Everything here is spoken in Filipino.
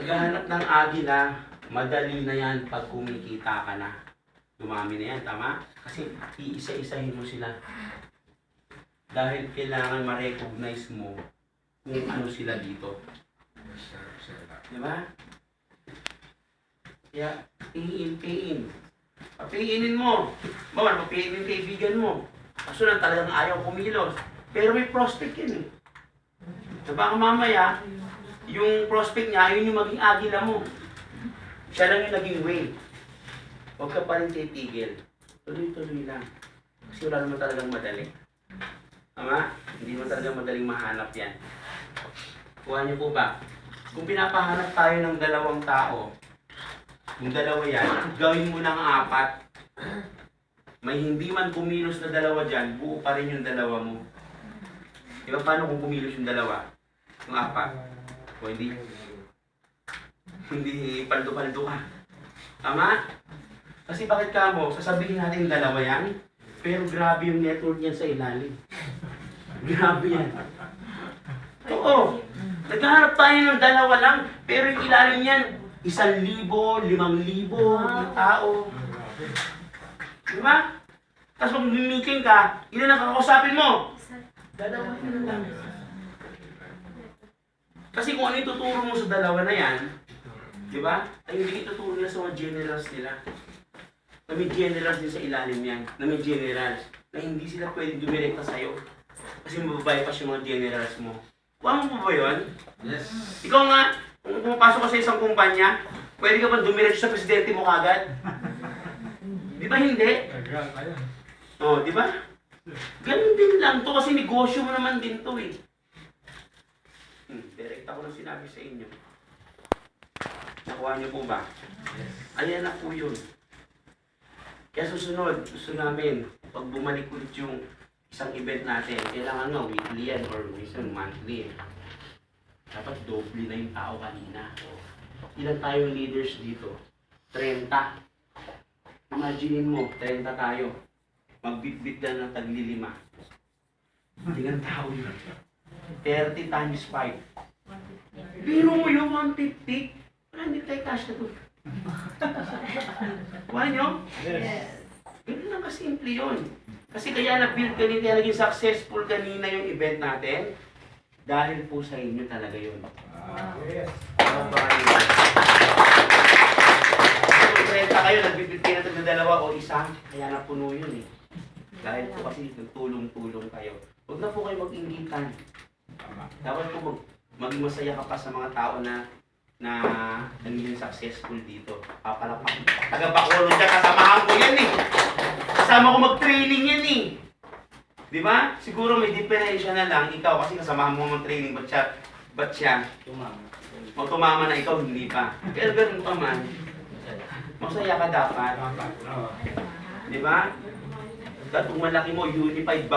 Paghahanap ng agila, madali na yan pag kumikita ka na. Dumami na yan, tama? Kasi iisa-isahin mo sila. Dahil kailangan ma-recognize mo kung ano sila dito. Diba? Kaya, pay-in. Papiinin mo. Bawal, papiinin kaibigan mo. Kaso lang talagang ayaw kumilos. Pero may prospect yan eh. So baka mamaya, yung prospect niya, yun yung maging agila mo. Siya lang yung naging way. Huwag ka pa rin titigil. Tuloy-tuloy lang. Kasi wala naman talagang madali. Tama? Hindi mo talagang madaling mahanap yan. Kuha niyo po ba? Kung pinapahanap tayo ng dalawang tao, yung dalawa yan, gawin mo ng 4. May hindi man kumilos na dalawa dyan, buo pa rin yung dalawa mo. Diba paano kung kumilos yung dalawa? Yung 4. O hindi paldo-paldo ka. Tama? Kasi bakit ka mo, sasabihin natin dalawa yan, pero grabe yung network niyan sa ilalim. Grabe yan. Oo. Naghahanap tayo ng dalawa lang, pero yung ilalim niyan, 1,000, 5,000 yung tao. Diba? Tapos kung meeting ka, ilan ang kakausapin mo? Dalawa lang. Kasi kung ano yung tuturo mo sa dalawa na yan, diba? Ay hindi ituturo nila sa mga generals nila. Na may generals din sa ilalim yan. Na may generals. Na hindi sila pwede dumirekta sa'yo. Kasi mababypass yung mga generals mo. Kuha mo po ba yun? Yes. Ikaw nga, kung pumapasok ka sa isang kumpanya, pwede ka ba dumiretso sa presidente mo kagad? Di ba hindi? Oo, di ba? Ganun din lang to kasi negosyo mo naman din to eh. Direct ako lang sinabi sa inyo. Nakuha niyo po ba? Ayan na po yun. Kaya susunod, gusto namin, pag bumalik ulit yung isang event natin, kailangan nga weekly yan or minsan monthly. Dapat doble na yung tao kanina. Ilan tayong leaders dito? 30. Imaginin mo, 30 tayo. Magbitbit lang ng tagli-5. Tingnan tao yun. 30 times 5. Biro mo yung 150. Wala, hindi tayo cash na to. Kuha nyo? Yes. Ganun lang kasimple yun. Kasi kaya na-build kanina, kaya naging successful kanina yung event natin. Dahil po sa inyo talaga yun. Yes. Kung 30 kayo, nagbibit kayo ng dalawa o isa, kaya napuno yun eh. Dahil po kasi nagtulong-tulong kayo. Huwag na po kayo mag-inggitan. Dapat po maging masaya ka pa sa mga tao na naging successful dito. Papalapak. Taga-Bacolod dyan, kasamahan ko yan eh. Kasama ko mag-training yan eh. Di ba? Siguro may diferensya na lang. Ikaw kasi kasamahan mo mag-training. Ba't siya? Tumama na ikaw, hindi pa. Pero ganun pa man. Masaya ka dapat. Di ba? Dahil kung malaki mo, unified ba?